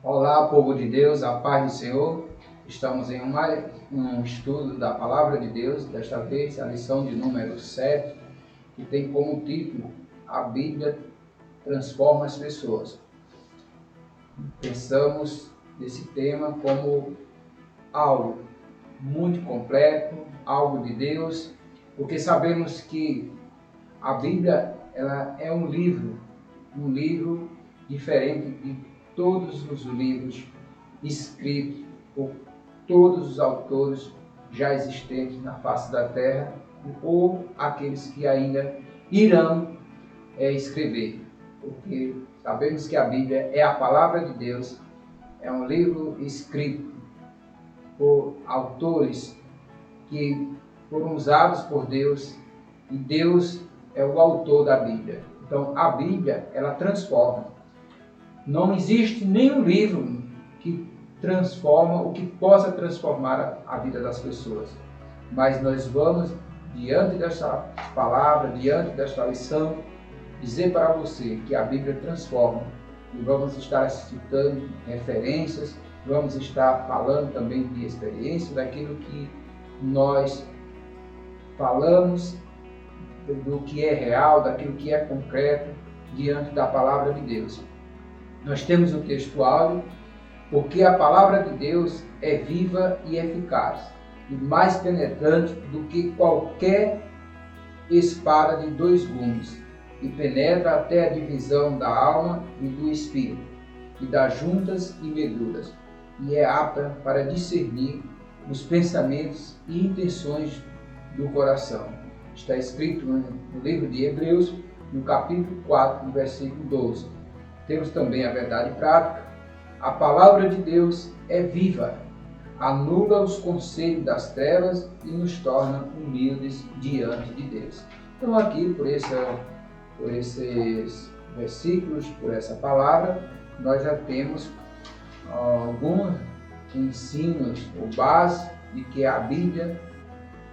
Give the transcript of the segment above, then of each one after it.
Olá, povo de Deus, a paz do Senhor. Estamos em mais um estudo da Palavra de Deus, desta vez a lição de número 7, que tem como título A Bíblia Transforma as Pessoas. Pensamos nesse tema como algo muito completo, algo de Deus, porque sabemos que a Bíblia ela é um livro diferente de todos os livros escritos por todos os autores já existentes na face da terra ou aqueles que ainda irão escrever, porque sabemos que a Bíblia é a palavra de Deus, é um livro escrito por autores que foram usados por Deus e Deus é o autor da Bíblia. Então a Bíblia ela transforma. Não existe nenhum livro que transforma ou que possa transformar a vida das pessoas. Mas nós vamos, diante desta palavra, diante desta lição, dizer para você que a Bíblia transforma. E vamos estar citando referências, vamos estar falando também de experiência, daquilo que nós falamos, do que é real, daquilo que é concreto, diante da palavra de Deus. Nós temos o texto áudio, porque a palavra de Deus é viva e eficaz, e mais penetrante do que qualquer espada de dois gumes, e penetra até a divisão da alma e do espírito, e das juntas e medulas, e é apta para discernir os pensamentos e intenções do coração. Está escrito no livro de Hebreus, no capítulo 4, no versículo 12. Temos também a verdade prática. A palavra de Deus é viva, anula os conselhos das trevas e nos torna humildes diante de Deus. Então aqui, por esses versículos, por essa palavra, nós já temos alguns ensinos ou base de que a Bíblia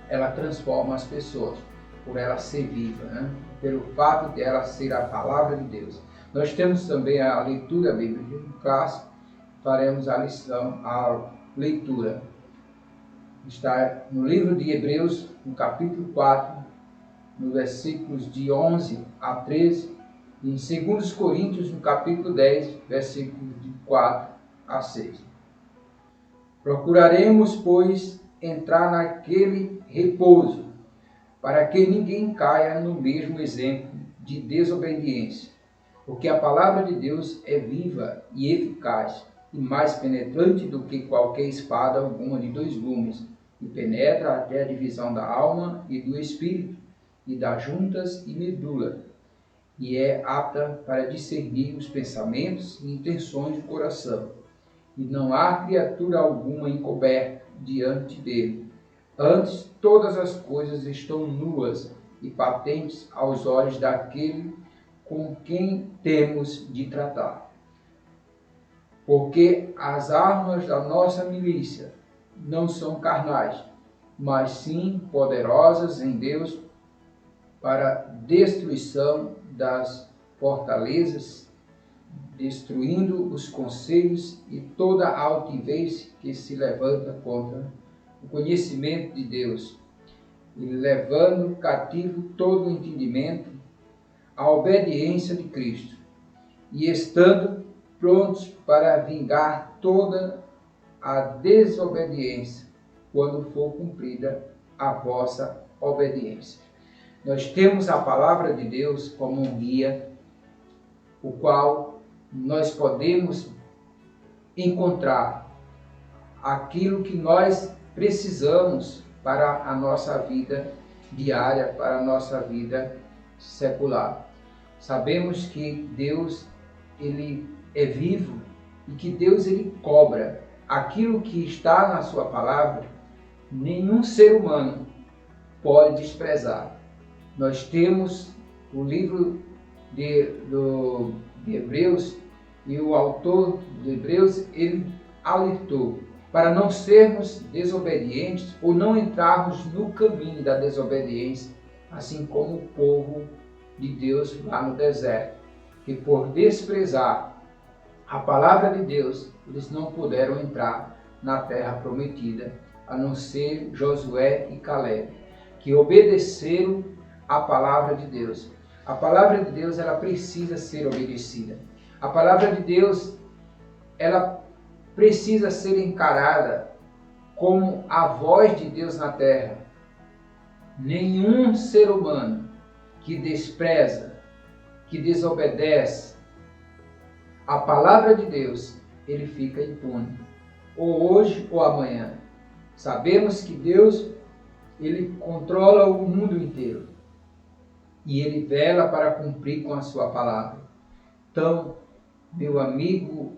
ela transforma as pessoas, por ela ser viva, pelo fato de ela ser a palavra de Deus. Nós temos também a leitura bíblica. No caso, faremos a leitura. Está no livro de Hebreus, no capítulo 4, nos versículos de 11 a 13, e em 2 Coríntios, no capítulo 10, versículos de 4 a 6. Procuraremos, pois, entrar naquele repouso, para que ninguém caia no mesmo exemplo de desobediência. Porque a palavra de Deus é viva e eficaz, e mais penetrante do que qualquer espada alguma de dois gumes, e penetra até a divisão da alma e do espírito, e das juntas e medula, e é apta para discernir os pensamentos e intenções do coração. E não há criatura alguma encoberta diante dele. Antes, todas as coisas estão nuas e patentes aos olhos daquele com quem temos de tratar. Porque as armas da nossa milícia não são carnais, mas sim poderosas em Deus para destruição das fortalezas, destruindo os conselhos e toda a altivez que se levanta contra o conhecimento de Deus, e levando cativo todo o entendimento à obediência de Cristo, e estando prontos para vingar toda a desobediência, quando for cumprida a vossa obediência. Nós temos a palavra de Deus como um guia, o qual nós podemos encontrar aquilo que nós precisamos para a nossa vida diária, para a nossa vida secular. Sabemos que Deus ele é vivo e que Deus ele cobra aquilo que está na sua palavra. Nenhum ser humano pode desprezar. Nós temos o livro de Hebreus, e o autor de Hebreus ele alertou para não sermos desobedientes ou não entrarmos no caminho da desobediência, assim como o povo de Deus lá no deserto, que por desprezar a palavra de Deus, eles não puderam entrar na terra prometida, a não ser Josué e Caleb, que obedeceram a palavra de Deus. A palavra de Deus, ela precisa ser obedecida. A palavra de Deus, ela precisa ser encarada como a voz de Deus na terra. Nenhum ser humano que despreza, que desobedece a palavra de Deus, ele fica impune, ou hoje ou amanhã. Sabemos que Deus, ele controla o mundo inteiro e ele vela para cumprir com a sua palavra. Então, meu amigo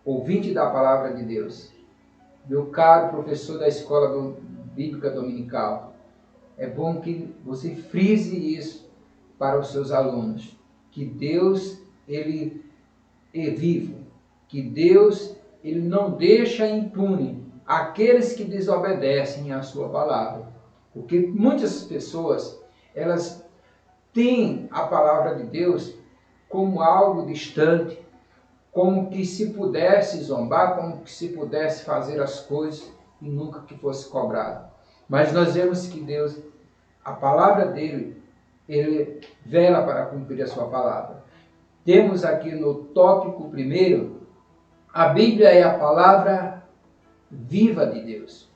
ouvinte da palavra de Deus, meu caro professor da escola bíblica dominical, é bom que você frise isso para os seus alunos, que Deus, ele é vivo, que Deus, ele não deixa impune aqueles que desobedecem à sua palavra. Porque muitas pessoas, elas têm a palavra de Deus como algo distante, como que se pudesse zombar, como que se pudesse fazer as coisas e nunca que fosse cobrado. Mas nós vemos que Deus, a palavra dele, ele vela para cumprir a sua palavra. Temos aqui no tópico primeiro, a Bíblia é a palavra viva de Deus.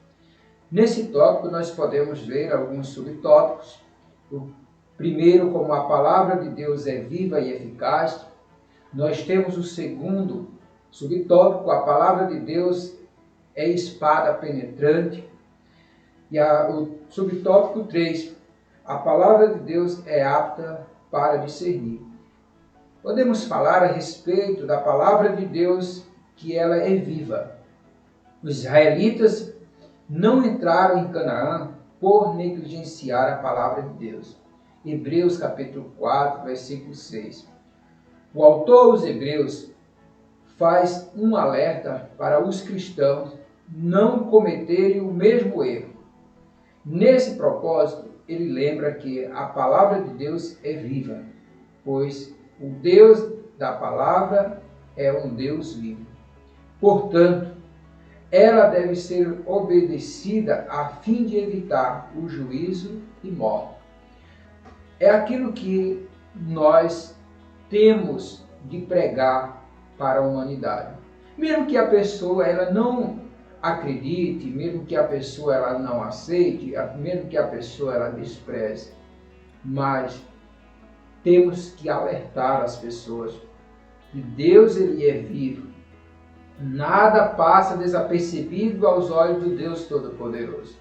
Nesse tópico nós podemos ver alguns subtópicos. O primeiro, como a palavra de Deus é viva e eficaz. Nós temos o segundo subtópico, a palavra de Deus é espada penetrante. E o subtópico 3, a palavra de Deus é apta para discernir. Podemos falar a respeito da palavra de Deus, que ela é viva. Os israelitas não entraram em Canaã por negligenciar a palavra de Deus. Hebreus capítulo 4, versículo 6. O autor aos Hebreus faz um alerta para os cristãos não cometerem o mesmo erro. Nesse propósito, ele lembra que a palavra de Deus é viva, pois o Deus da palavra é um Deus vivo. Portanto, ela deve ser obedecida a fim de evitar o juízo e morte. É aquilo que nós temos de pregar para a humanidade. Mesmo que a pessoa ela não acredite, mesmo que a pessoa ela não aceite, mesmo que a pessoa ela despreze, mas temos que alertar as pessoas que Deus ele é vivo. Nada passa desapercebido aos olhos do Deus Todo-Poderoso.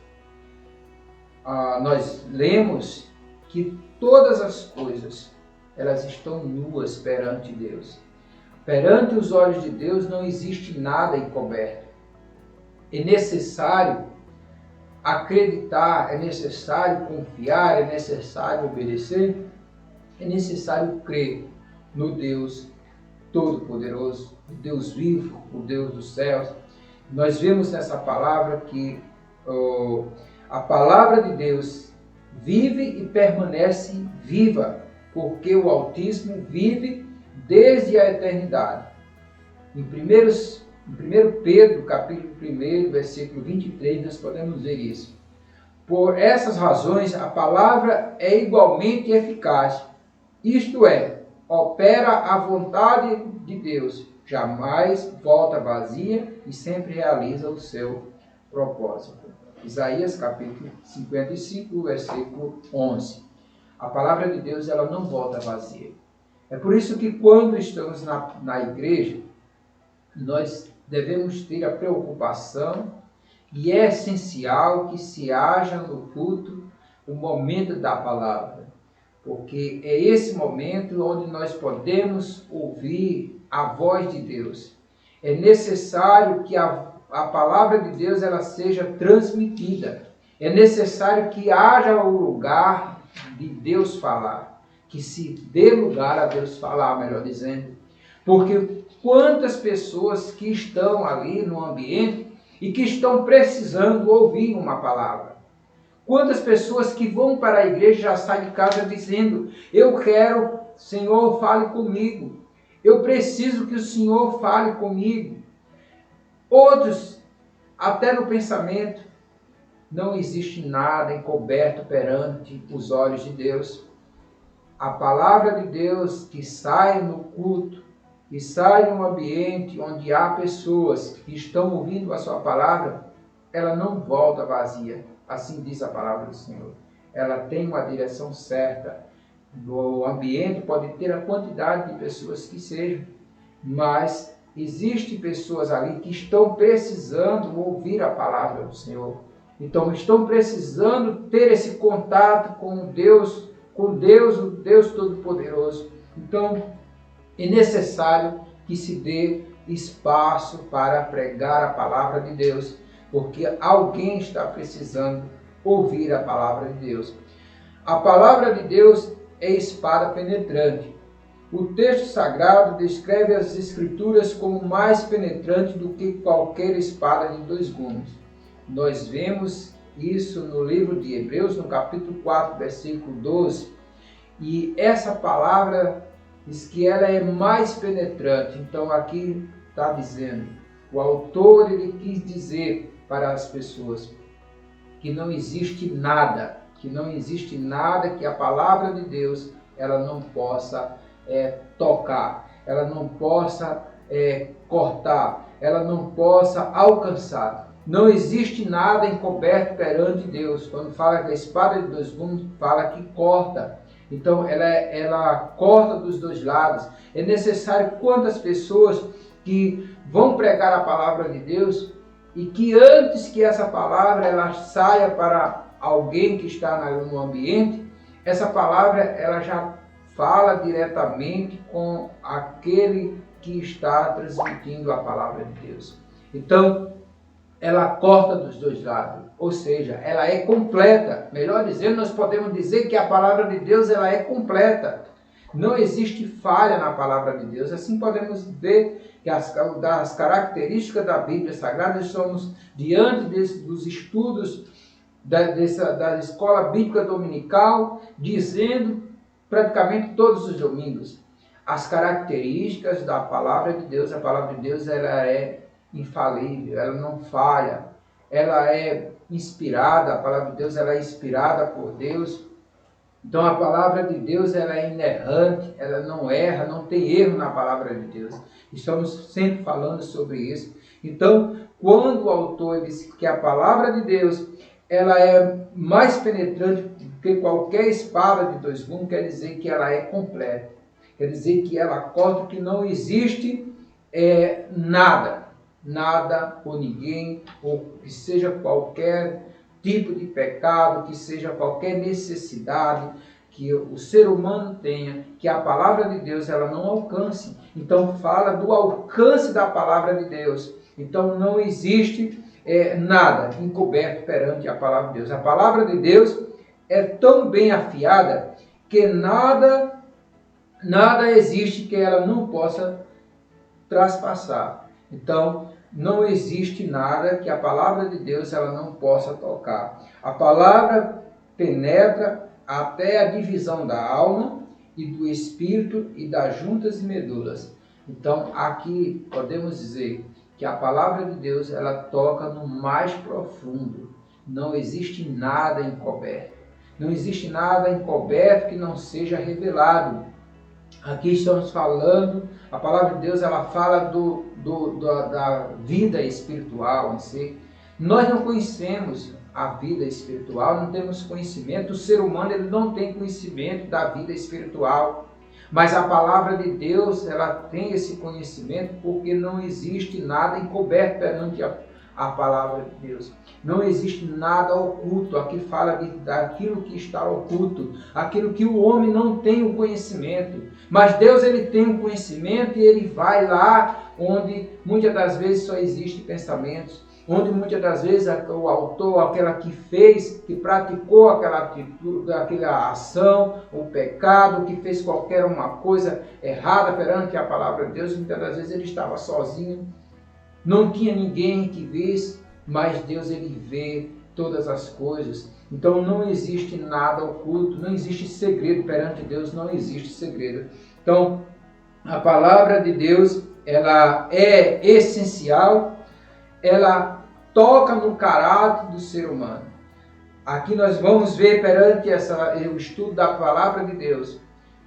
Nós lemos que todas as coisas elas estão nuas perante Deus. Perante os olhos de Deus não existe nada encoberto. É necessário acreditar, é necessário confiar, é necessário obedecer, é necessário crer no Deus Todo-Poderoso, o Deus vivo, o Deus dos céus. Nós vemos nessa palavra que a palavra de Deus vive e permanece viva, porque o Altíssimo vive desde a eternidade. Em 1 Pedro, capítulo 1, versículo 23, nós podemos ver isso. Por essas razões, a palavra é igualmente eficaz, isto é, opera a vontade de Deus, jamais volta vazia e sempre realiza o seu propósito. Isaías capítulo 55, versículo 11. A palavra de Deus ela não volta vazia. É por isso que quando estamos na igreja, nós devemos ter a preocupação e é essencial que se haja no culto o momento da palavra. Porque é esse momento onde nós podemos ouvir a voz de Deus. É necessário que a palavra de Deus ela seja transmitida. É necessário que haja o lugar de Deus falar. Que se dê lugar a Deus falar, melhor dizendo. Porque quantas pessoas que estão ali no ambiente e que estão precisando ouvir uma palavra. Quantas pessoas que vão para a igreja já saem de casa dizendo: eu quero, Senhor, fale comigo. Eu preciso que o Senhor fale comigo. Outros, até no pensamento, não existe nada encoberto perante os olhos de Deus. A palavra de Deus que sai no culto, que sai num ambiente onde há pessoas que estão ouvindo a sua palavra, ela não volta vazia. Assim diz a palavra do Senhor. Ela tem uma direção certa. O ambiente pode ter a quantidade de pessoas que sejam, mas existem pessoas ali que estão precisando ouvir a palavra do Senhor. Então estão precisando ter esse contato com Deus, o Deus Todo-Poderoso. Então é necessário que se dê espaço para pregar a palavra de Deus, porque alguém está precisando ouvir a palavra de Deus. A palavra de Deus é espada penetrante. O texto sagrado descreve as Escrituras como mais penetrante do que qualquer espada de dois gumes. Nós vemos isso no livro de Hebreus, no capítulo 4, versículo 12. E essa palavra diz que ela é mais penetrante. Então aqui está dizendo, o autor ele quis dizer para as pessoas que não existe nada, que a palavra de Deus ela não possa tocar, ela não possa cortar, ela não possa alcançar. Não existe nada encoberto perante Deus. Quando fala da espada de dois gumes, fala que corta. Então ela corta dos dois lados. É necessário quantas pessoas que vão pregar a palavra de Deus e que antes que essa palavra ela saia para alguém que está no ambiente, essa palavra ela já fala diretamente com aquele que está transmitindo a palavra de Deus. Então, ela corta dos dois lados, ou seja, ela é completa. Melhor dizendo, nós podemos dizer que a palavra de Deus ela é completa. Não existe falha na palavra de Deus. Assim podemos ver que das características da Bíblia Sagrada, estamos diante dos estudos da escola bíblica dominical, dizendo praticamente todos os domingos as características da palavra de Deus. A palavra de Deus ela é infalível, ela não falha, ela é inspirada, a palavra de Deus ela é inspirada por Deus. Então a palavra de Deus ela é inerrante, ela não erra, não tem erro na palavra de Deus. Estamos sempre falando sobre isso. Então, quando o autor diz que a palavra de Deus ela é mais penetrante do que qualquer espada de dois gumes, quer dizer que ela é completa. Quer dizer que ela corta, que não existe nada ou ninguém, ou que seja qualquer tipo de pecado, que seja qualquer necessidade que o ser humano tenha, que a palavra de Deus ela não alcance. Então fala do alcance da palavra de Deus. Então não existe nada encoberto perante a palavra de Deus. A palavra de Deus é tão bem afiada que nada existe que ela não possa traspassar. Então, não existe nada que a palavra de Deus ela não possa tocar. A palavra penetra até a divisão da alma e do espírito e das juntas e medulas. Então, aqui podemos dizer que a palavra de Deus ela toca no mais profundo. Não existe nada encoberto. Não existe nada encoberto que não seja revelado. Aqui estamos falando, a palavra de Deus ela fala da vida espiritual em si. Nós não conhecemos a vida espiritual, não temos conhecimento. O ser humano ele não tem conhecimento da vida espiritual. Mas a palavra de Deus ela tem esse conhecimento porque não existe nada encoberto perante a palavra de Deus. Não existe nada oculto. Aqui fala daquilo que está oculto, aquilo que o homem não tem o conhecimento. Mas Deus ele tem o conhecimento e ele vai lá onde muitas das vezes só existem pensamentos, onde muitas das vezes o autor, aquela que fez, que praticou aquela atitude, aquela ação, o pecado, que fez qualquer uma coisa errada perante a palavra de Deus, muitas das vezes ele estava sozinho, não tinha ninguém que visse, mas Deus ele vê todas as coisas. Então não existe nada oculto, não existe segredo perante Deus, não existe segredo. Então A palavra de Deus, ela é essencial, ela toca no caráter do ser humano. Aqui nós vamos ver perante o estudo da palavra de Deus,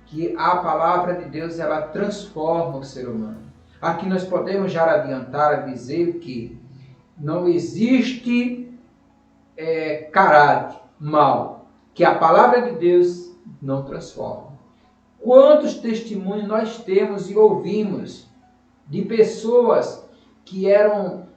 que a palavra de Deus ela transforma o ser humano. Aqui nós podemos já adiantar a dizer que não existe caráter mau, que a palavra de Deus não transforma. Quantos testemunhos nós temos e ouvimos de pessoas que eram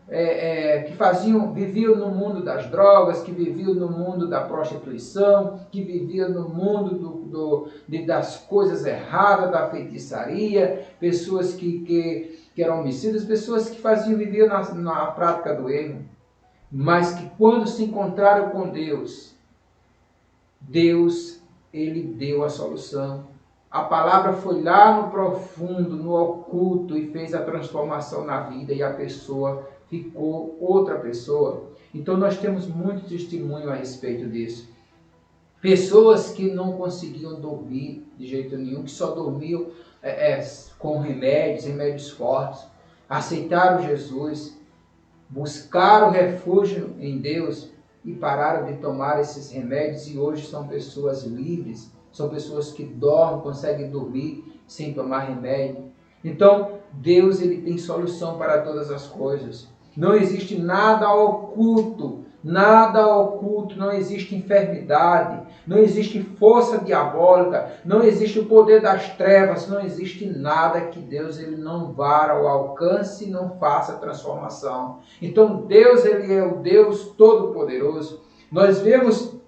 viviam no mundo das drogas, que viviam no mundo da prostituição, que viviam no mundo das coisas erradas, da feitiçaria, pessoas que eram homicidas, pessoas que viviam na prática do erro, mas que quando se encontraram com Deus, ele deu a solução. A palavra foi lá no profundo, no oculto e fez a transformação na vida e a pessoa ficou outra pessoa. Então nós temos muito testemunho a respeito disso. Pessoas que não conseguiam dormir de jeito nenhum, que só dormiam com remédios fortes, aceitaram Jesus, buscaram refúgio em Deus e pararam de tomar esses remédios e hoje são pessoas livres. São pessoas que dormem, conseguem dormir sem tomar remédio. Então, Deus ele tem solução para todas as coisas. Não existe nada oculto, não existe enfermidade, não existe força diabólica, não existe o poder das trevas, não existe nada que Deus ele não vá ao alcance e não faça transformação. Então, Deus ele é o Deus Todo-Poderoso. Nós vemos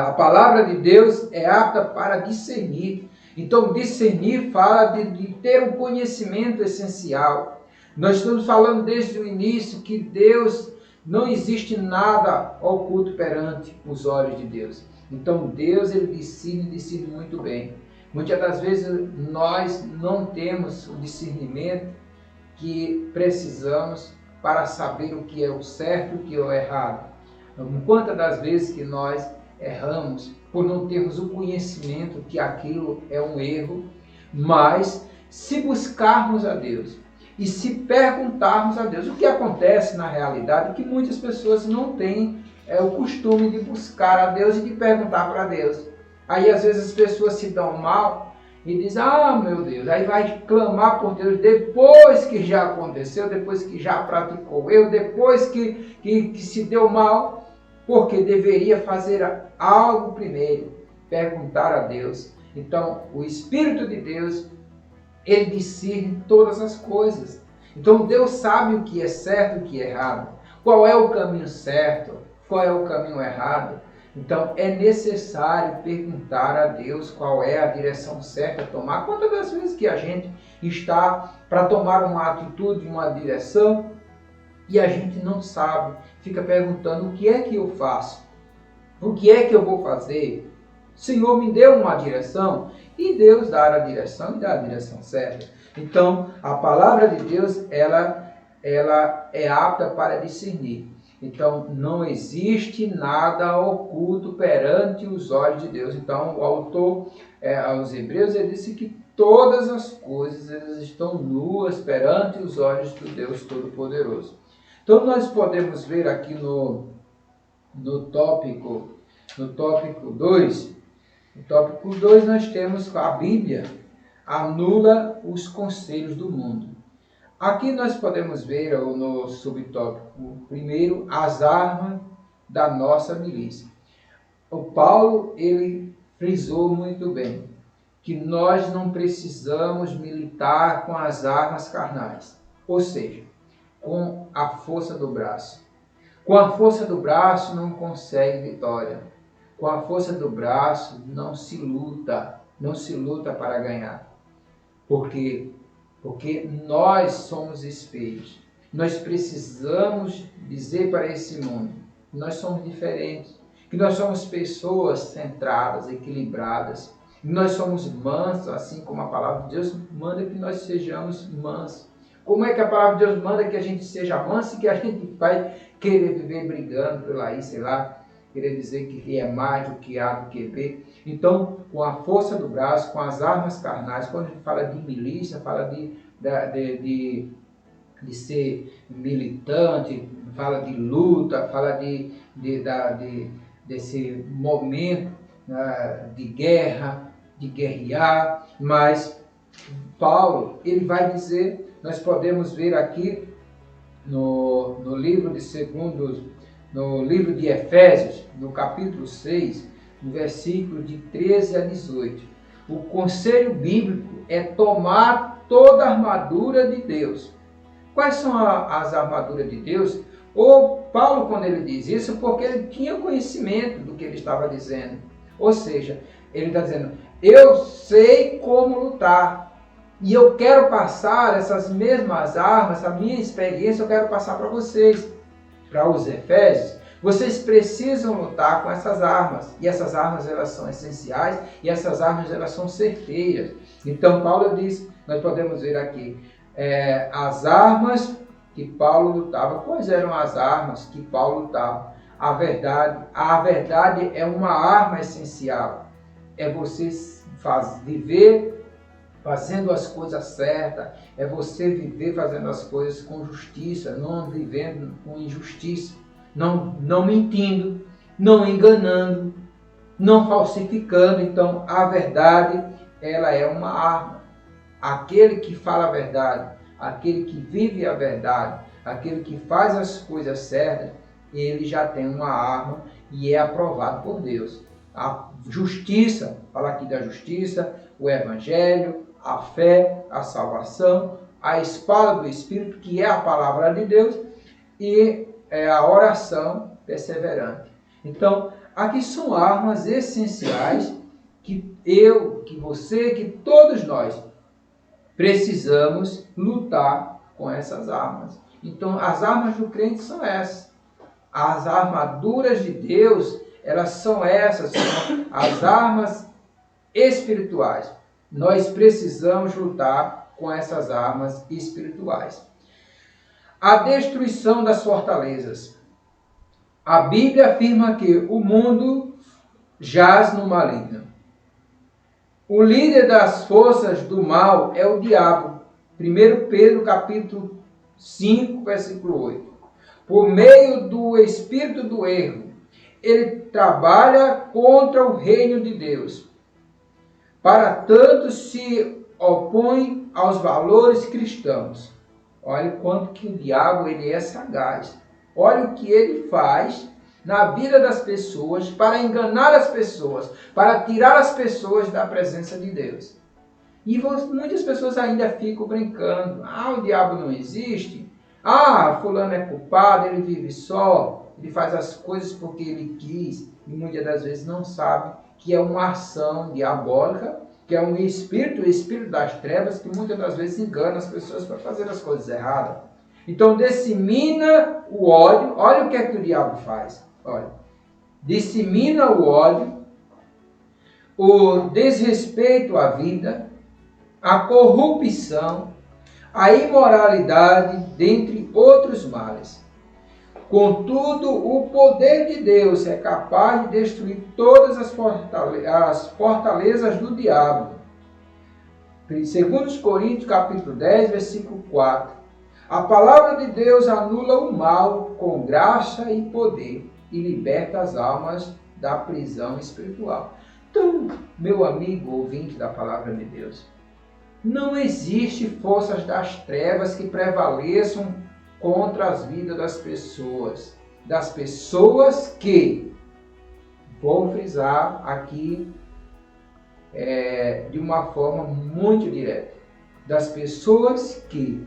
a palavra de Deus é apta para discernir. Então, discernir fala de ter um conhecimento essencial. Nós estamos falando desde o início que Deus, não existe nada oculto perante os olhos de Deus. Então, Deus ele decide muito bem. Muitas das vezes nós não temos o discernimento que precisamos para saber o que é o certo e o que é o errado. Quantas das vezes que nós erramos por não termos o conhecimento que aquilo é um erro, mas se buscarmos a Deus e se perguntarmos a Deus, o que acontece na realidade é que muitas pessoas não têm o costume de buscar a Deus e de perguntar para Deus. Aí às vezes as pessoas se dão mal e dizem, meu Deus, aí vai clamar por Deus depois que já aconteceu, depois que já praticou o erro, depois que se deu mal, porque deveria fazer algo primeiro, perguntar a Deus. Então, o Espírito de Deus, ele discerne todas as coisas. Então, Deus sabe o que é certo e o que é errado. Qual é o caminho certo, qual é o caminho errado. Então, é necessário perguntar a Deus qual é a direção certa a tomar. Quantas das vezes que a gente está para tomar uma atitude, uma direção, e a gente não sabe, fica perguntando o que é que eu faço, o que é que eu vou fazer. O Senhor me deu uma direção e Deus dá a direção e dá a direção certa. Então, a palavra de Deus, ela é apta para discernir. Então, não existe nada oculto perante os olhos de Deus. Então, o autor aos Hebreus, ele disse que todas as coisas elas estão nuas perante os olhos do Deus Todo-Poderoso. Então, nós podemos ver aqui no tópico 2, no tópico 2 nós temos a Bíblia anula os conselhos do mundo. Aqui nós podemos ver no subtópico primeiro as armas da nossa milícia. O Paulo ele frisou muito bem que nós não precisamos militar com as armas carnais, ou seja, com a força do braço. Com a força do braço não consegue vitória. Com a força do braço não se luta para ganhar. Por quê? Porque nós somos espelhos. Nós precisamos dizer para esse mundo que nós somos diferentes, que nós somos pessoas centradas, equilibradas, que nós somos mansos, assim como a palavra de Deus manda que nós sejamos mansos. Como é que a palavra de Deus manda que a gente seja manso e que a gente vai querer viver brigando por aí, sei lá, querer dizer que ri é mais do que A do que B. Então, com a força do braço, com as armas carnais, quando a gente fala de milícia, fala de ser militante, fala de luta, fala desse momento de guerra, de guerrear, mas Paulo, ele vai dizer, nós podemos ver aqui no livro de Efésios, no capítulo 6, no versículo de 13 a 18. O conselho bíblico é tomar toda a armadura de Deus. Quais são as armaduras de Deus? Ou Paulo, quando ele diz isso, porque ele tinha conhecimento do que ele estava dizendo. Ou seja, ele está dizendo, eu sei como lutar. E eu quero passar essas mesmas armas, essa minha experiência, eu quero passar para vocês. Para os Efésios, vocês precisam lutar com essas armas. E essas armas, elas são essenciais. E essas armas, elas são certeiras. Então, Paulo diz, nós podemos ver aqui, as armas que Paulo lutava. Quais eram as armas que Paulo lutava? A verdade é uma arma essencial. É você viver fazendo as coisas certas, é você viver fazendo as coisas com justiça, não vivendo com injustiça, não mentindo, não enganando, não falsificando. Então, a verdade, ela é uma arma. Aquele que fala a verdade, aquele que vive a verdade, aquele que faz as coisas certas, ele já tem uma arma e é aprovado por Deus. A justiça, fala aqui da justiça, o evangelho, a fé, a salvação, a espada do Espírito, que é a palavra de Deus, e a oração perseverante. Então, aqui são armas essenciais que eu, que você, que todos nós precisamos lutar com essas armas. Então, as armas do crente são essas. As armaduras de Deus, elas são essas, são as armas espirituais. Nós precisamos lutar com essas armas espirituais. A destruição das fortalezas. A Bíblia afirma que o mundo jaz no maligno. O líder das forças do mal é o diabo. 1 Pedro capítulo 5, versículo 8. Por meio do espírito do erro, ele trabalha contra o reino de Deus. Para tanto se opõe aos valores cristãos. Olha o quanto que o diabo ele é sagaz. Olha o que ele faz na vida das pessoas para enganar as pessoas, para tirar as pessoas da presença de Deus. E muitas pessoas ainda ficam brincando. O diabo não existe. Fulano é culpado, ele vive só, ele faz as coisas porque ele quis. E muitas das vezes não sabe que é uma ação diabólica, que é um espírito, o espírito das trevas, que muitas das vezes engana as pessoas para fazer as coisas erradas. Então, dissemina o ódio. Olha o que é que o diabo faz. Olha, dissemina o ódio, o desrespeito à vida, a corrupção, a imoralidade, dentre outros males. Contudo, o poder de Deus é capaz de destruir todas as fortalezas do diabo. 2 Coríntios capítulo 10, versículo 4. A palavra de Deus anula o mal com graça e poder e liberta as almas da prisão espiritual. Então, meu amigo ouvinte da palavra de Deus, não existe forças das trevas que prevaleçam contra as vidas das pessoas que, vou frisar aqui de uma forma muito direta, das pessoas que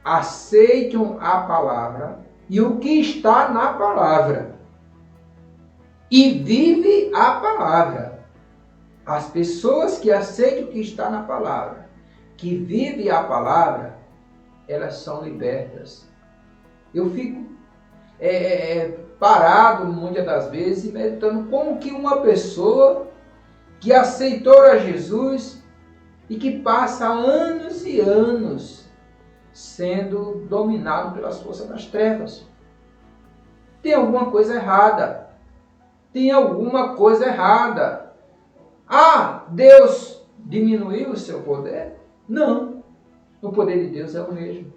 aceitam a palavra e o que está na palavra e vive a palavra. As pessoas que aceitam o que está na palavra, que vivem a palavra, elas são libertas. Eu fico parado muitas das vezes meditando como que uma pessoa que aceitou a Jesus e que passa anos e anos sendo dominado pelas forças das trevas. Tem alguma coisa errada. tem alguma coisa errada. Ah, Deus diminuiu o seu poder? Não. O poder de Deus é o mesmo.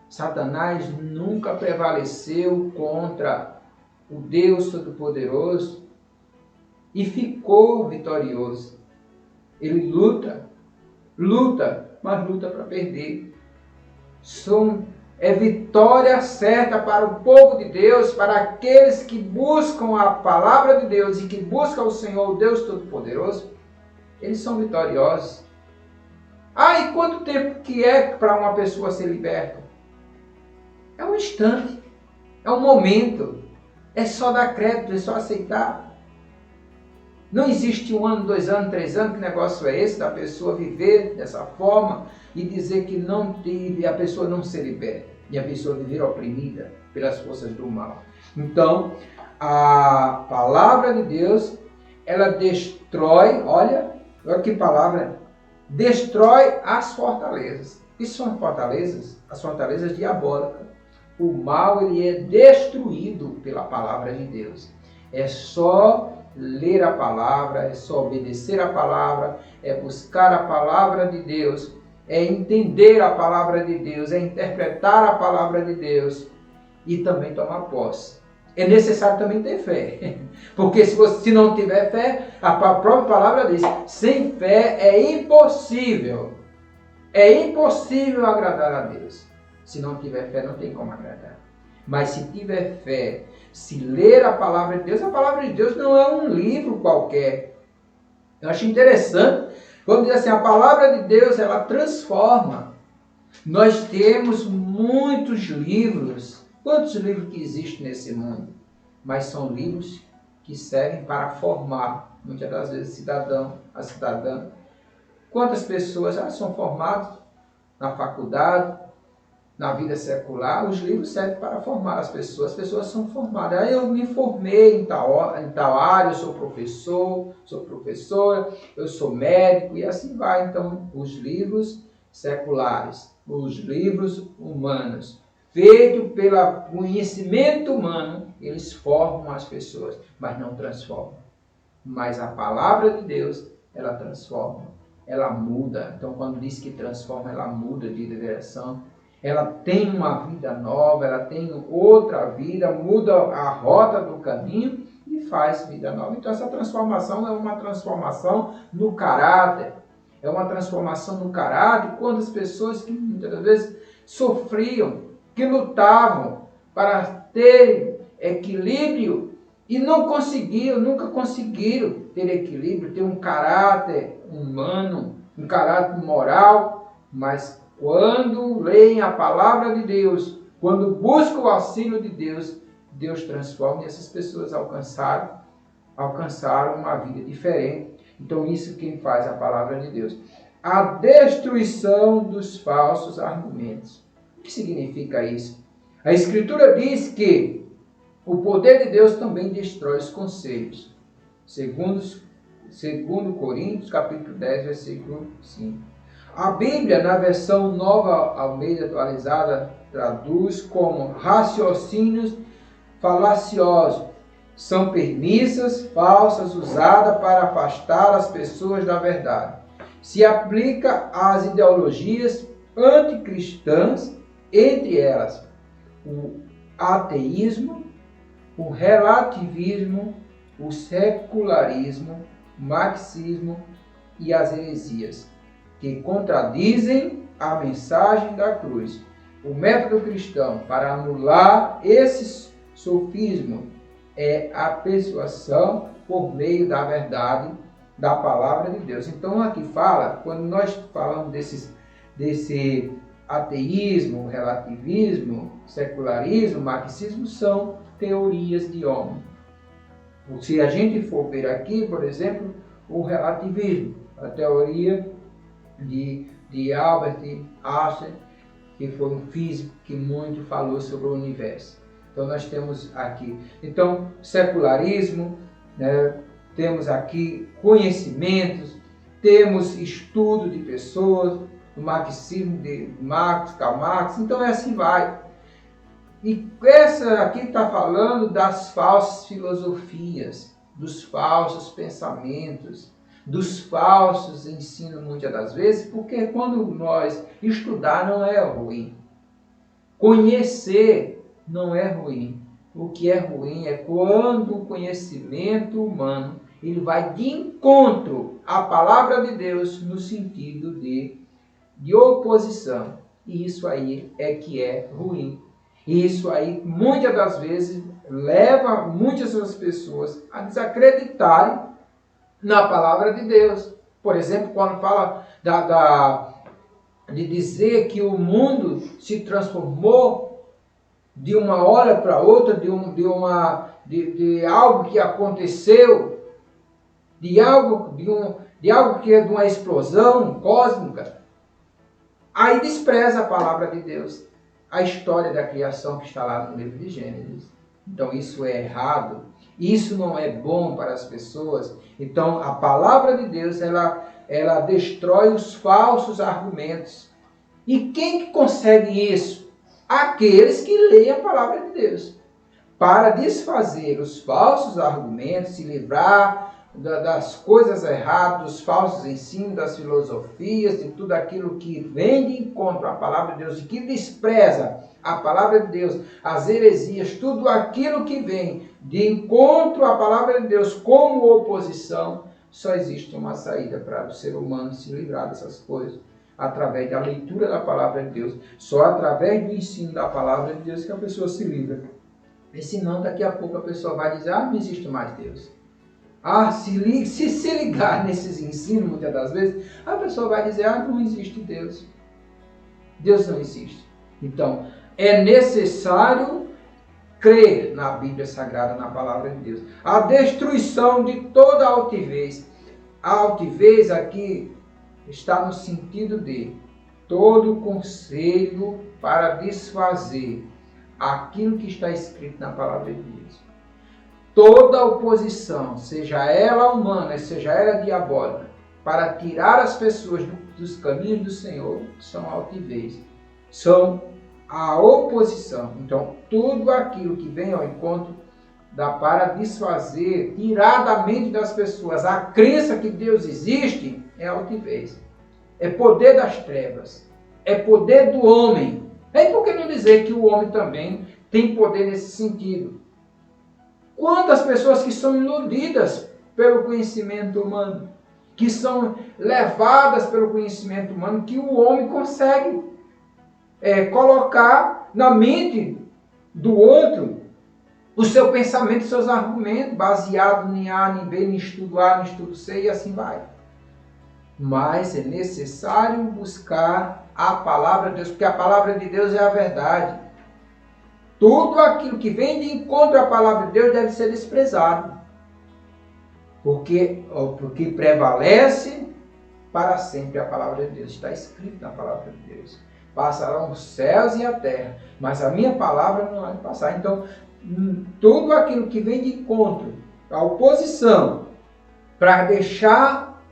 Satanás nunca prevaleceu contra o Deus Todo-Poderoso e ficou vitorioso. Ele luta, mas luta para perder. É vitória certa para o povo de Deus, para aqueles que buscam a palavra de Deus e que buscam o Senhor, o Deus Todo-Poderoso. Eles são vitoriosos. Ah, e quanto tempo que é para uma pessoa ser liberta? É um instante, é um momento. É só dar crédito, é só aceitar. Não existe 1 ano, 2 anos, 3 anos, que negócio é esse da pessoa viver dessa forma e dizer que não teve, a pessoa não ser liberta e a pessoa viver oprimida pelas forças do mal. Então, a palavra de Deus, ela destrói, olha que palavra, destrói as fortalezas. O que são fortalezas? As fortalezas diabólicas. O mal, ele é destruído pela palavra de Deus. É só ler a palavra, é só obedecer a palavra, é buscar a palavra de Deus, é entender a palavra de Deus, é interpretar a palavra de Deus e também tomar posse. É necessário também ter fé, porque se não tiver fé, a própria palavra diz, sem fé é impossível agradar a Deus. Se não tiver fé, não tem como agradar. Mas se tiver fé, se ler a palavra de Deus não é um livro qualquer. Eu acho interessante, vamos dizer assim, a palavra de Deus, ela transforma. Nós temos muitos livros. Quantos livros que existem nesse mundo? Mas são livros que servem para formar, muitas das vezes, cidadão, a cidadã. Quantas pessoas já são formadas na faculdade, na vida secular? Os livros servem para formar as pessoas são formadas. Aí eu me formei em tal área, eu sou professor, sou professora, eu sou médico e assim vai. Então, os livros seculares, os livros humanos, feitos pelo conhecimento humano, eles formam as pessoas, mas não transformam. Mas a palavra de Deus, ela transforma, ela muda. Então, quando diz que transforma, ela muda de direção. Ela tem uma vida nova, ela tem outra vida, muda a rota do caminho e faz vida nova. Então essa transformação é uma transformação no caráter. É uma transformação no caráter quando as pessoas que muitas vezes sofriam, que lutavam para ter equilíbrio e não conseguiram, nunca conseguiram ter equilíbrio, ter um caráter humano, um caráter moral, mas quando leem a palavra de Deus, quando buscam o auxílio de Deus, Deus transforma e essas pessoas alcançaram uma vida diferente. Então isso quem faz a palavra de Deus. A destruição dos falsos argumentos. O que significa isso? A Escritura diz que o poder de Deus também destrói os conselhos. Segundo Coríntios, capítulo 10, versículo 5. A Bíblia, na versão Nova Almeida Atualizada, traduz como raciocínios falaciosos. São premissas falsas usadas para afastar as pessoas da verdade. Se aplica às ideologias anticristãs, entre elas o ateísmo, o relativismo, o secularismo, o marxismo e as heresias, que contradizem a mensagem da cruz. O método cristão para anular esse sofismo é a persuasão por meio da verdade da palavra de Deus. Então aqui fala, quando nós falamos desse ateísmo, relativismo, secularismo, marxismo, são teorias de homem. Se a gente for ver aqui, por exemplo, o relativismo, a teoria de Albert Einstein, que foi um físico que muito falou sobre o universo. Então nós temos aqui, então, secularismo, né? Temos aqui conhecimentos, temos estudo de pessoas, o marxismo de Marx, Karl Marx, então assim vai. E essa aqui está falando das falsas filosofias, dos falsos pensamentos, dos falsos ensinos muitas das vezes, porque quando nós estudar não é ruim. Conhecer não é ruim. O que é ruim é quando o conhecimento humano ele vai de encontro à palavra de Deus no sentido de oposição. E isso aí é que é ruim. E isso aí, muitas das vezes, leva muitas das pessoas a desacreditarem na palavra de Deus. Por exemplo, quando fala de dizer que o mundo se transformou de uma hora para outra, de algo que aconteceu, de algo que é de uma explosão cósmica, aí despreza a palavra de Deus, a história da criação que está lá no livro de Gênesis. Então isso é errado, isso não é bom para as pessoas. Então a palavra de Deus, ela destrói os falsos argumentos. E quem que consegue isso? Aqueles que leem a palavra de Deus. Para desfazer os falsos argumentos, se livrar das coisas erradas, dos falsos ensinos, das filosofias, de tudo aquilo que vem de encontro à palavra de Deus e que despreza a palavra de Deus, as heresias, tudo aquilo que vem de encontro à palavra de Deus como oposição, só existe uma saída para o ser humano se livrar dessas coisas. Através da leitura da palavra de Deus, só através do ensino da palavra de Deus que a pessoa se livra. E senão, daqui a pouco a pessoa vai dizer, não existe mais Deus. Se ligar nesses ensinos, muitas das vezes, a pessoa vai dizer, não existe Deus. Deus não existe. Então, é necessário crer na Bíblia Sagrada, na palavra de Deus. A destruição de toda altivez. A altivez aqui está no sentido de todo conselho para desfazer aquilo que está escrito na palavra de Deus. Toda oposição, seja ela humana, seja ela diabólica, para tirar as pessoas dos caminhos do Senhor, são altivez, são a oposição. Então, tudo aquilo que vem ao encontro para desfazer, tirar da mente das pessoas a crença que Deus existe, é altivez. É poder das trevas. É poder do homem. E por que não dizer que o homem também tem poder nesse sentido? Quantas pessoas que são iludidas pelo conhecimento humano, que são levadas pelo conhecimento humano, que o homem consegue colocar na mente do outro o seu pensamento, os seus argumentos, baseado em A, em B, em estudo A, em estudo C, e assim vai. Mas é necessário buscar a palavra de Deus, porque a palavra de Deus é a verdade. Tudo aquilo que vem de encontro à palavra de Deus deve ser desprezado. Porque prevalece para sempre a palavra de Deus. Está escrito na palavra de Deus. Passarão os céus e a terra, mas a minha palavra não há de passar. Então, tudo aquilo que vem de encontro à oposição, para deixar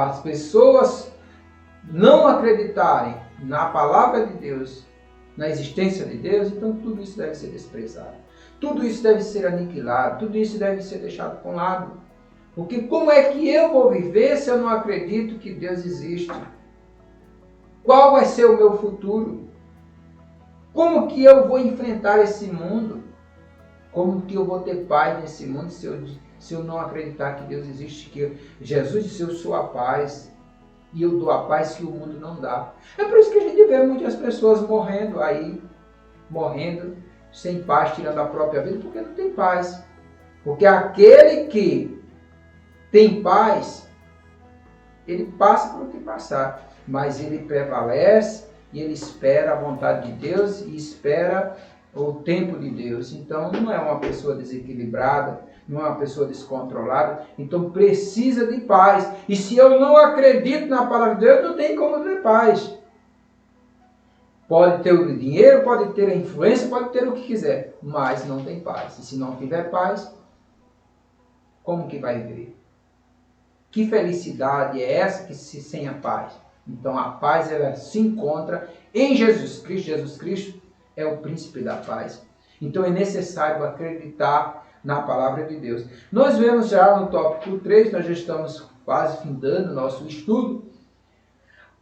as pessoas não acreditarem na palavra de Deus, na existência de Deus, então tudo isso deve ser desprezado. Tudo isso deve ser aniquilado, tudo isso deve ser deixado para um lado. Porque como é que eu vou viver se eu não acredito que Deus existe? Qual vai ser o meu futuro? Como que eu vou enfrentar esse mundo? Como que eu vou ter paz nesse mundo se eu não acreditar que Deus existe? Que Jesus disse, eu sou a paz. E eu dou a paz que o mundo não dá. É por isso que a gente vê muitas pessoas morrendo sem paz, tirando a própria vida, porque não tem paz. Porque aquele que tem paz, ele passa por o que passar, mas ele prevalece e ele espera a vontade de Deus e espera o tempo de Deus. Então não é uma pessoa desequilibrada, não é uma pessoa descontrolada, então precisa de paz. E se eu não acredito na palavra de Deus, não tem como ter paz. Pode ter o dinheiro, pode ter a influência, pode ter o que quiser, mas não tem paz. E se não tiver paz, como que vai viver? Que felicidade é essa que se sem a paz? Então a paz ela se encontra em Jesus Cristo. Jesus Cristo é o príncipe da paz. Então é necessário acreditar na palavra de Deus. Nós vemos já no tópico 3, nós já estamos quase findando o nosso estudo.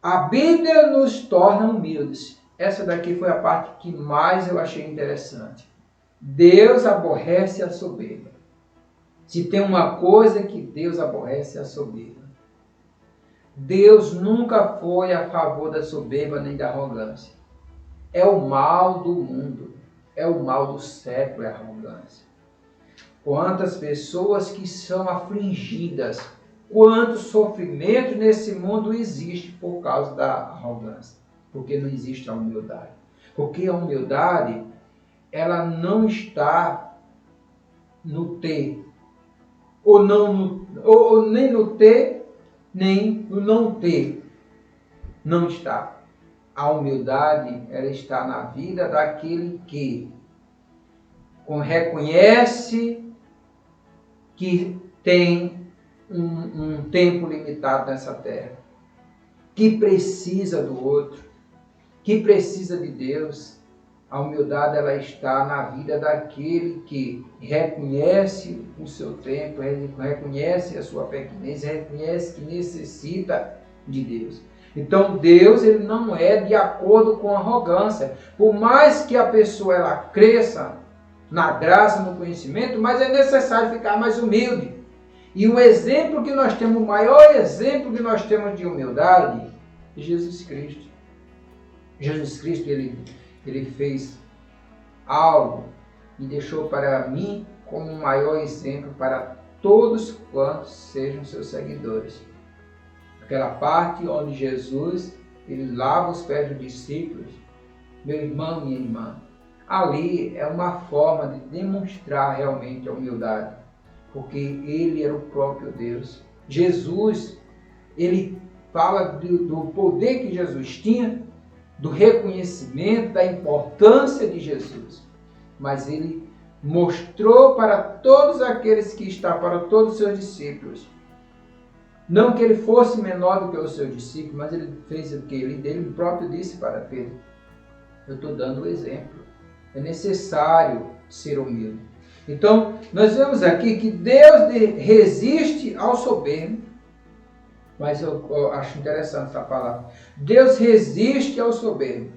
A Bíblia nos torna humildes. Essa daqui foi a parte que mais eu achei interessante. Deus aborrece a soberba. Se tem uma coisa que Deus aborrece, é a soberba. Deus nunca foi a favor da soberba nem da arrogância. É o mal do mundo. É o mal do século, é a arrogância. Quantas pessoas que são afligidas, quantos sofrimentos nesse mundo existe por causa da arrogância. Porque não existe a humildade. Porque a humildade, ela não está no ter, ou nem no ter, nem no não ter. Não está. A humildade, ela está na vida daquele que reconhece que tem um tempo limitado nessa terra, que precisa do outro, que precisa de Deus. A humildade, ela está na vida daquele que reconhece o seu tempo, reconhece a sua pequenez, reconhece que necessita de Deus. Então Deus, ele não é de acordo com arrogância. Por mais que a pessoa ela cresça na graça, no conhecimento, mas é necessário ficar mais humilde. E o exemplo que nós temos, o maior exemplo que nós temos de humildade, é Jesus Cristo. Jesus Cristo, ele fez algo e deixou para mim como o maior exemplo para todos quantos sejam seus seguidores. Aquela parte onde Jesus, ele lava os pés dos discípulos, meu irmão, minha irmã, ali é uma forma de demonstrar realmente a humildade, porque ele era o próprio Deus. Jesus, ele fala do poder que Jesus tinha, do reconhecimento, da importância de Jesus. Mas ele mostrou para todos aqueles que estavam, para todos os seus discípulos, não que ele fosse menor do que os seus discípulos, mas ele fez o que? Ele próprio disse para Pedro, eu estou dando o exemplo. É necessário ser humilde. Então, nós vemos aqui que Deus resiste ao soberbo. Mas eu acho interessante essa palavra. Deus resiste ao soberbo.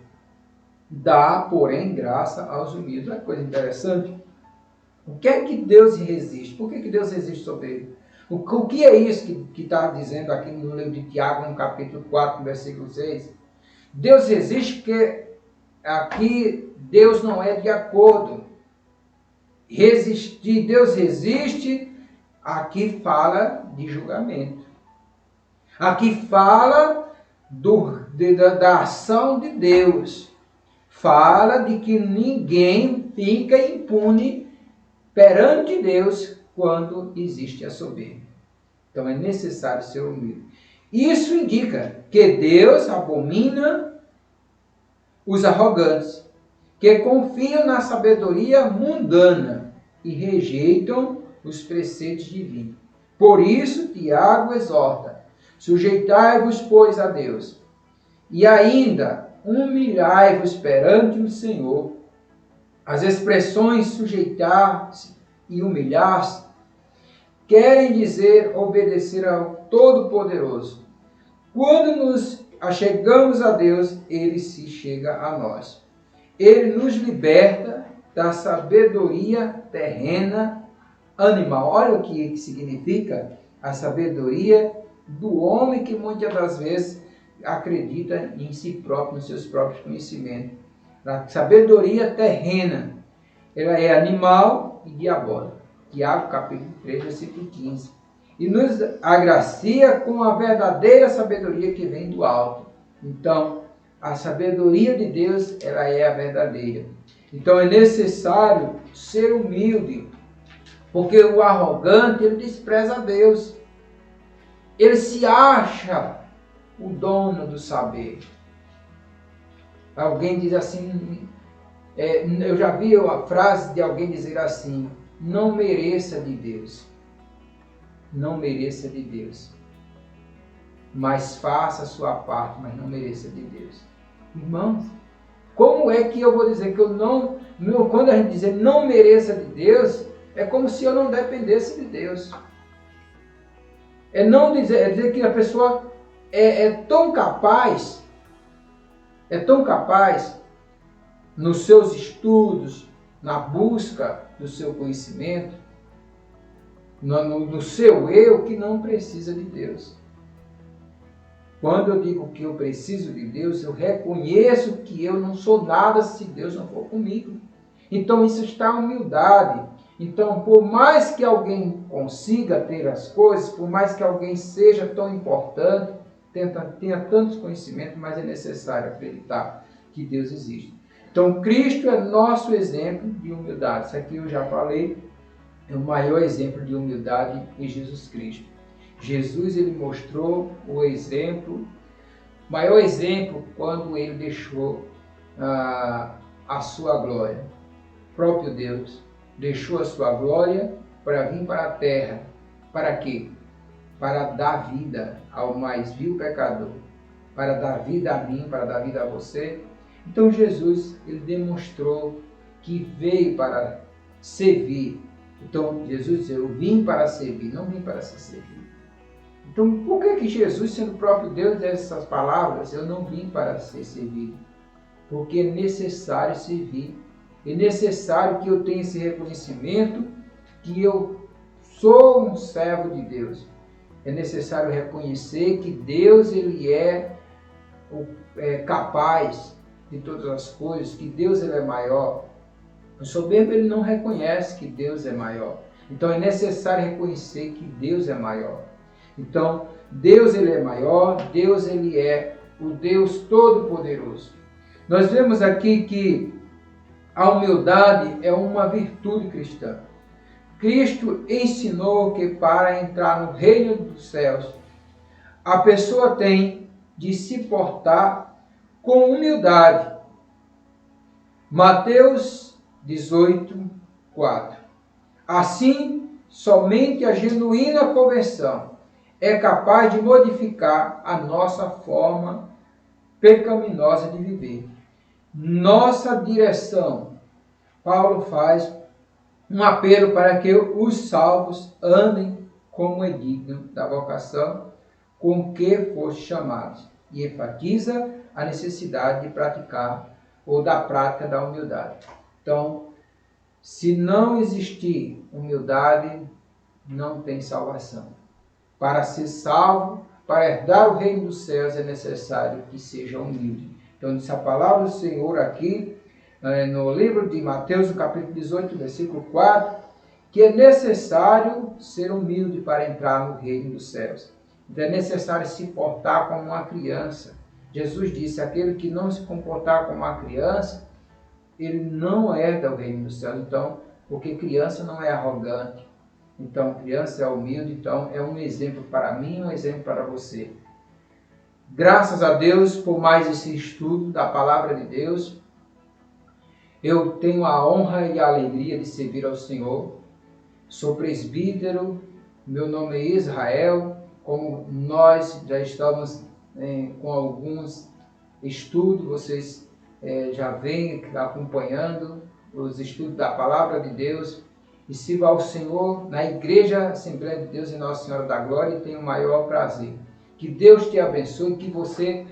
Dá, porém, graça aos humildes. Olha que coisa interessante. O que é que Deus resiste? Por que Deus resiste ao soberbo? O que é isso que está dizendo aqui no livro de Tiago, no capítulo 4, no versículo 6? Deus resiste porque aqui Deus não é de acordo. Resistir, Deus resiste, aqui fala de julgamento. Aqui fala da ação de Deus. Fala de que ninguém fica impune perante Deus quando existe a soberba. Então é necessário ser humilde. Isso indica que Deus abomina os arrogantes, que confiam na sabedoria mundana e rejeitam os preceitos divinos. Por isso, Tiago exorta: sujeitai-vos, pois, a Deus, e ainda humilhai-vos perante o Senhor. As expressões sujeitar-se e humilhar-se querem dizer obedecer ao Todo-Poderoso. Quando nos achegamos a Deus, Ele se chega a nós. Ele nos liberta da sabedoria terrena animal. Olha o que significa a sabedoria do homem que muitas das vezes acredita em si próprio, nos seus próprios conhecimentos. A sabedoria terrena, ela é animal e diabólica. Tiago capítulo 3, versículo 15. E nos agracia com a verdadeira sabedoria que vem do alto. Então, a sabedoria de Deus, ela é a verdadeira. Então é necessário ser humilde, porque o arrogante, ele despreza a Deus. Ele se acha o dono do saber. Alguém diz assim, eu já vi a frase de alguém dizer assim: não mereça de Deus. Não mereça de Deus. Mas faça a sua parte, mas não mereça de Deus. Irmãos, Como é que eu vou dizer que eu não, quando a gente dizer não mereça de Deus, é como se eu não dependesse de Deus. É dizer que a pessoa é tão capaz nos seus estudos, na busca do seu conhecimento, no seu eu, que não precisa de Deus. Quando eu digo que eu preciso de Deus, eu reconheço que eu não sou nada se Deus não for comigo. Então isso está a humildade. Então, por mais que alguém consiga ter as coisas, por mais que alguém seja tão importante, tenha tantos conhecimentos, mas é necessário acreditar que Deus existe. Então, Cristo é nosso exemplo de humildade. Isso aqui eu já falei, é o maior exemplo de humildade em Jesus Cristo. Jesus, ele mostrou o exemplo, maior exemplo, quando ele deixou a sua glória. O próprio Deus deixou a sua glória para vir para a terra. Para quê? Para dar vida ao mais vil pecador. Para dar vida a mim, para dar vida a você. Então Jesus, ele demonstrou que veio para servir. Então Jesus disse, eu vim para servir, não vim para ser servido. Então por que Jesus, sendo o próprio Deus, diz essas palavras? Eu não vim para ser servido. Porque é necessário servir. É necessário que eu tenha esse reconhecimento que eu sou um servo de Deus. É necessário reconhecer que Deus, ele é capaz de todas as coisas, que Deus, ele é maior. O soberbo, ele não reconhece que Deus é maior. Então é necessário reconhecer que Deus é maior. Então Deus, ele é maior, Deus, ele é o Deus Todo-Poderoso. Nós vemos aqui que a humildade é uma virtude cristã. Cristo ensinou que para entrar no reino dos céus, a pessoa tem de se portar com humildade. Mateus 18, 4. Assim, somente a genuína conversão é capaz de modificar a nossa forma pecaminosa de viver. Nossa direção. Paulo faz um apelo para que os salvos andem como é digno da vocação com que foste chamados. E enfatiza a necessidade de praticar ou da prática da humildade. Então, se não existir humildade, não tem salvação. Para ser salvo, para herdar o reino dos céus, é necessário que seja humilde. Então, diz a palavra do Senhor aqui, no livro de Mateus, no capítulo 18, versículo 4, que é necessário ser humilde para entrar no reino dos céus. Então, é necessário se portar como uma criança. Jesus disse, aquele que não se comportar como uma criança, ele não herda o reino dos céus. Então, porque criança não é arrogante. Então, criança é humilde. Então, é um exemplo para mim, um exemplo para você. Graças a Deus por mais esse estudo da palavra de Deus. Eu tenho a honra e a alegria de servir ao Senhor. Sou presbítero, meu nome é Israel. Como nós já estamos com alguns estudos, vocês já vêm acompanhando os estudos da palavra de Deus. E sirvo ao Senhor na Igreja Assembleia de Deus em Nossa Senhora da Glória e tenho o maior prazer. Que Deus te abençoe, que você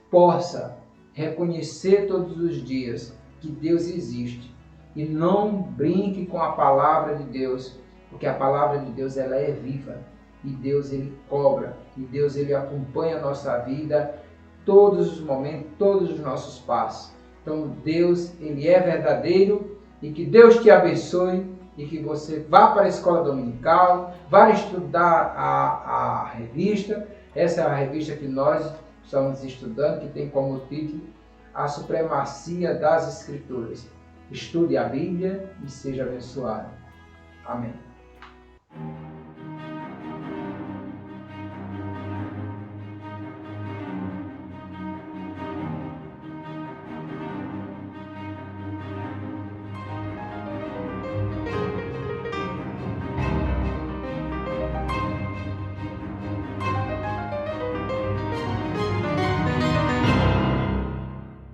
possa reconhecer todos os dias que Deus existe. E não brinque com a palavra de Deus, porque a palavra de Deus ela é viva. E Deus ele cobra, e Deus ele acompanha a nossa vida, todos os momentos, todos os nossos passos. Então Deus ele é verdadeiro e que Deus te abençoe e que você vá para a escola dominical, vá estudar a revista. Essa é a revista que nós estamos estudando, que tem como título A Supremacia das Escrituras. Estude a Bíblia e seja abençoado. Amém.